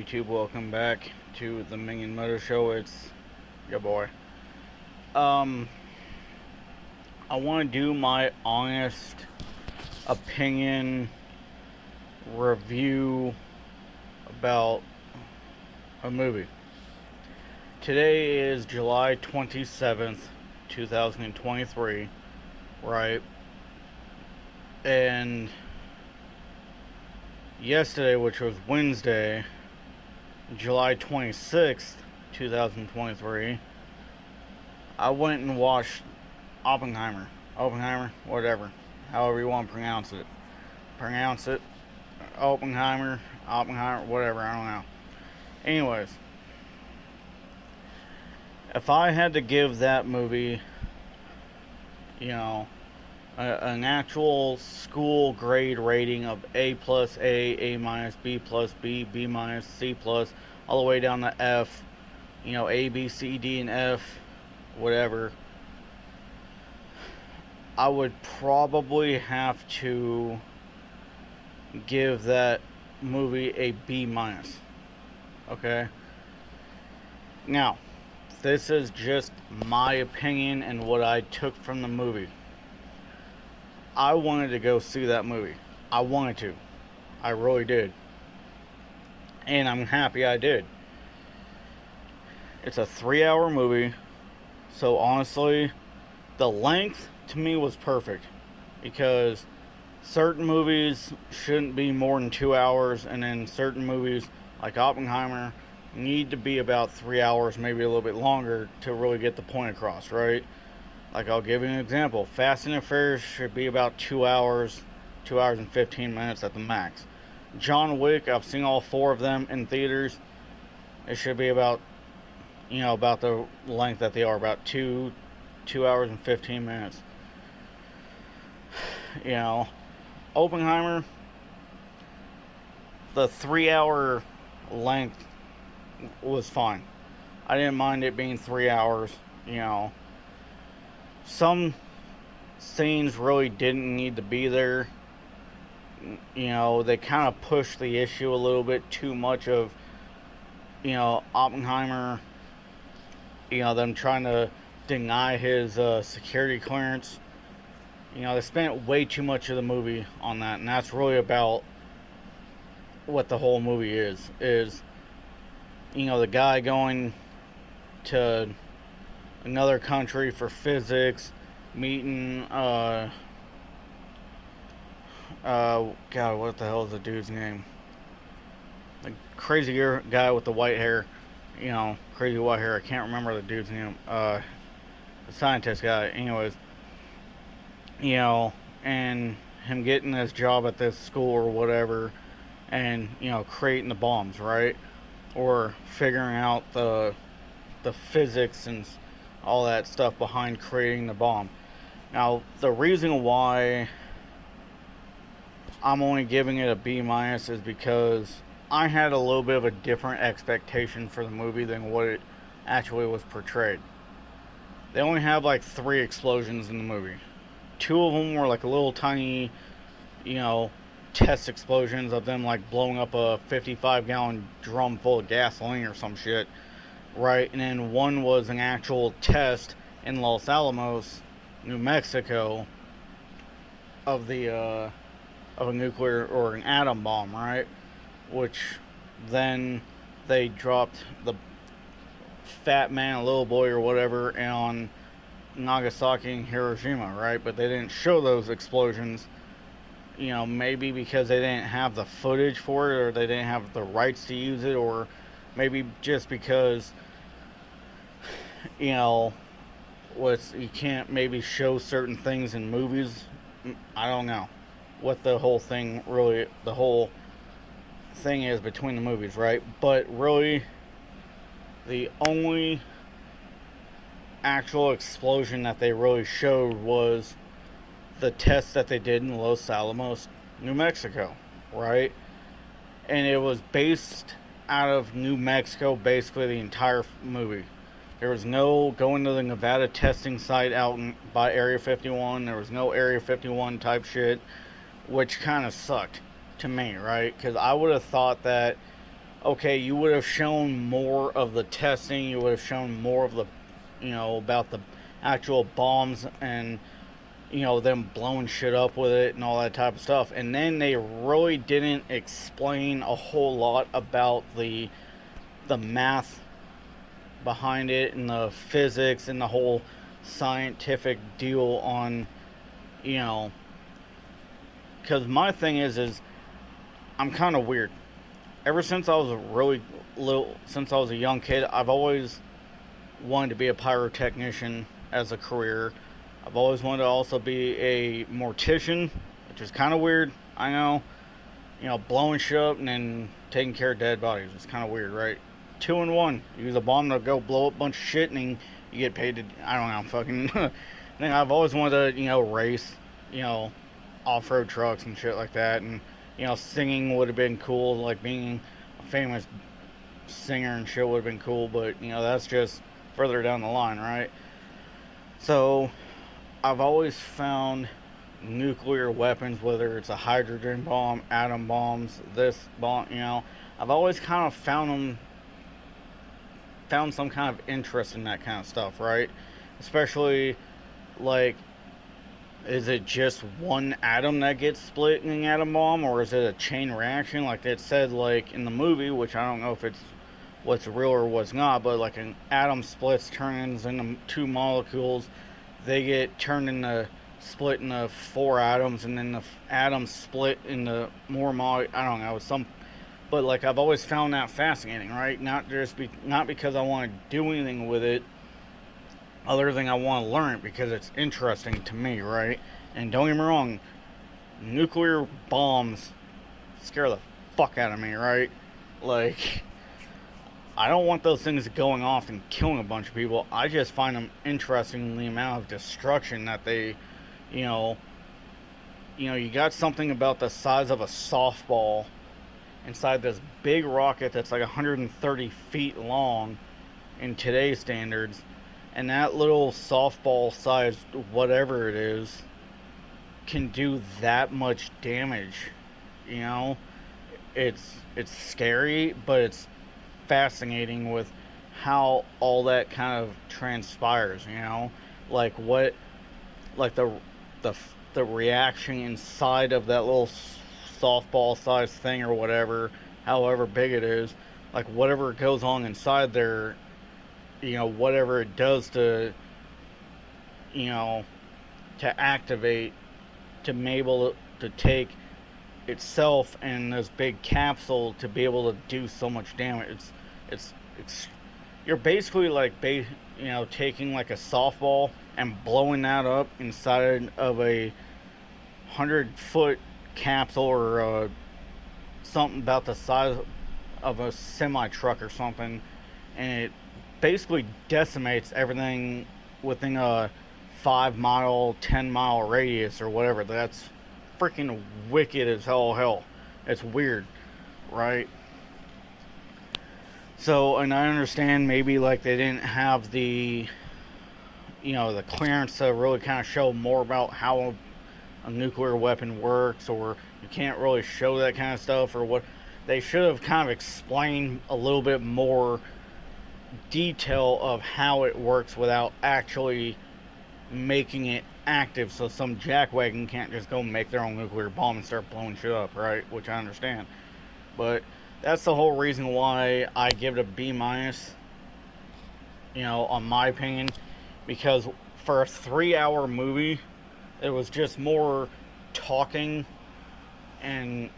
YouTube? Welcome back to the Minion Motor Show. It's your boy. Um, I want to do my honest opinion review about a movie. Today is July 27th, 2023, right? And yesterday, which was Wednesday, July 26th, 2023, I went and watched Oppenheimer, whatever, however you want to pronounce it, Oppenheimer, whatever, I don't know. Anyways, if I had to give that movie, you know, an actual school grade rating of A plus A minus, B plus B minus, C plus, all the way down to F, A, B, C, D, and F, whatever, I would probably have to give that movie a B minus. Okay? Now, this is just my opinion and what I took from the movie. I wanted to go see that movie. I wanted to. I really did. And I'm happy I did. It's a 3-hour movie. So honestly, the length to me was perfect. Because certain movies shouldn't be more than 2 hours. And then certain movies, like Oppenheimer, need to be about 3 hours, maybe a little bit longer to really get the point across, right? Like, I'll give you an example. Fast and Furious should be about 2 hours, 2 hours and 15 minutes at the max. John Wick, I've seen all 4 of them in theaters. It should be about, about the length that they are, about 2 hours and 15 minutes. Oppenheimer, the 3-hour length was fine. I didn't mind it being 3 hours, Some scenes really didn't need to be there. They kind of pushed the issue a little bit too much of, Oppenheimer, them trying to deny his security clearance. They spent way too much of the movie on that, and that's really about what the whole movie is, the guy going to another country for physics, meeting God, what the hell is the dude's name? The crazy guy with the white hair, crazy white hair. I can't remember the dude's name. The scientist guy. Anyways, and him getting this job at this school or whatever, and creating the bombs, right? Or figuring out the physics and all that stuff behind creating the bomb. Now, the reason why I'm only giving it a B minus is because I had a little bit of a different expectation for the movie than what it actually was portrayed. They only have like 3 explosions in the movie. 2 of them were like a little tiny, test explosions of them like blowing up a 55-gallon drum full of gasoline or some shit, right? And then 1 was an actual test in Los Alamos, New Mexico, of a nuclear or an atom bomb, right? Which then they dropped the fat man, a little boy or whatever, on Nagasaki and Hiroshima, right? But they didn't show those explosions, maybe because they didn't have the footage for it, or they didn't have the rights to use it, or maybe just because, you can't maybe show certain things in movies. I don't know what the whole thing is between the movies, right? But really, the only actual explosion that they really showed was the test that they did in Los Alamos, New Mexico, right? And it was based out of New Mexico, basically the entire movie. There was no going to the Nevada testing site out by Area 51. There was no Area 51 type shit, which kind of sucked to me, right? Because I would have thought that okay, you would have shown more of the testing, you would have shown more of the, about the actual bombs and, them blowing shit up with it and all that type of stuff. And then they really didn't explain a whole lot about the math behind it and the physics and the whole scientific deal on, you know, because my thing is I'm kind of weird. Ever since I was a really little, since I was a young kid, I've always wanted to be a pyrotechnician as a career. I've always wanted to also be a mortician, which is kind of weird. I know, blowing shit up and then taking care of dead bodies. It's kind of weird, right? Two in one. You use a bomb to go blow up a bunch of shit and then you get paid to, I don't know, fucking. Then I've always wanted to, race, you know, off road trucks and shit like that. And, singing would have been cool. Like being a famous singer and shit would have been cool. But, that's just further down the line, right? So I've always found nuclear weapons, whether it's a hydrogen bomb, atom bombs, this bomb, I've always kind of found some kind of interest in that kind of stuff, right? Especially like, is it just one atom that gets split in an atom bomb, or is it a chain reaction like it said like in the movie, which I don't know if it's what's real or what's not, but like an atom splits, turns into two molecules, they get turned into split into four atoms, and then the atoms split into more I don't know, some. But like I've always found that fascinating, right? Not because I want to do anything with it, other than I want to learn it because it's interesting to me, right? And don't get me wrong, nuclear bombs scare the fuck out of me, right? Like, I don't want those things going off and killing a bunch of people. I just find them interesting in the amount of destruction that they, you know, you got something about the size of a softball inside this big rocket that's like 130 feet long in today's standards, and that little softball sized whatever it is can do that much damage. You know, it's scary, but it's fascinating with how all that kind of transpires. Like what, like the the reaction inside of that little softball sized thing or whatever, however big it is, like whatever goes on inside there, whatever it does to, you know, to activate, to be able to take itself and this big capsule to be able to do so much damage. It's you're basically like taking like a softball and blowing that up inside of a 100-foot capsule or something about the size of a semi truck or something, and it basically decimates everything within a 5 mile, 10 mile radius or whatever. That's freaking wicked as hell. It's weird, right? So, and I understand maybe like they didn't have the clearance to really kind of show more about how a nuclear weapon works, or you can't really show that kind of stuff, or what. They should have kind of explained a little bit more detail of how it works without actually making it active, so some jackwagon can't just go make their own nuclear bomb and start blowing shit up, right? Which I understand. But that's the whole reason why I give it a B minus, on my opinion, because for a 3 hour movie, it was just more talking and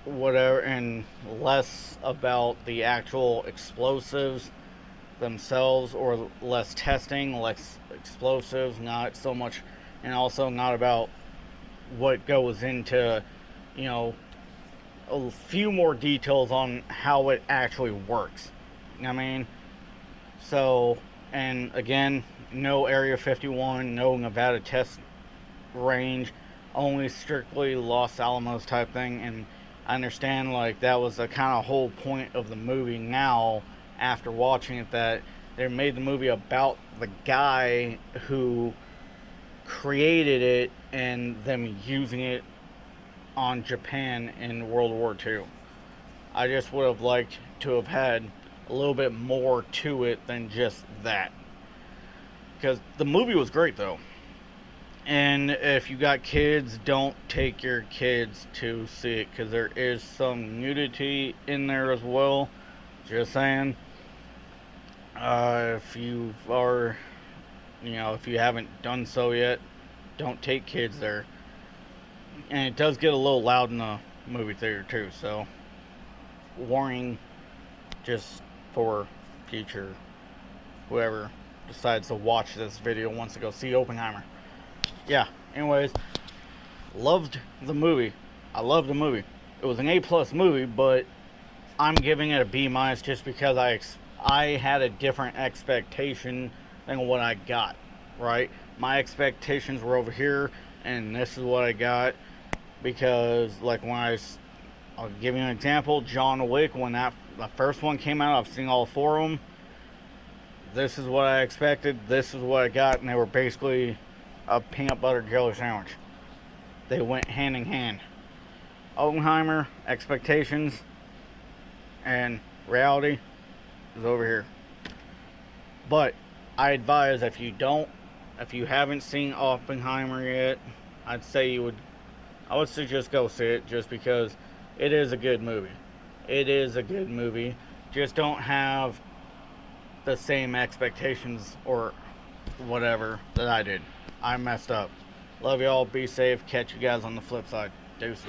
whatever, and less about the actual explosives themselves, or less testing, less explosives, not so much, and also not about what goes into, you know, a few more details on how it actually works. You know what I mean? So, and again, no Area 51, no Nevada test range, only strictly Los Alamos type thing. And I understand like that was the kind of whole point of the movie now, after watching it, that they made the movie about the guy who created it and them using it on Japan in World War II. I just would have liked to have had a little bit more to it than just that. Because the movie was great, though. And if you got kids, don't take your kids to see it because there is some nudity in there as well. Just saying. If you are, if you haven't done so yet, don't take kids there. And it does get a little loud in the movie theater too, so warning just for future whoever decides to watch this video wants to go see Oppenheimer. Yeah, anyways, loved the movie. I loved the movie. It was an A+ movie, but I'm giving it a B- just because I had a different expectation than what I got, right? My expectations were over here, and this is what I got. Because, like, I'll give you an example, John Wick, when the first one came out, I've seen all 4 of them. This is what I expected, this is what I got, and they were basically a peanut butter jelly sandwich. They went hand in hand. Oppenheimer, expectations, and reality is over here. But I advise if you haven't seen Oppenheimer yet, I would suggest go see it just because it is a good movie. It is a good movie. Just don't have the same expectations or whatever that I did. I messed up. Love y'all. Be safe. Catch you guys on the flip side. Deuces.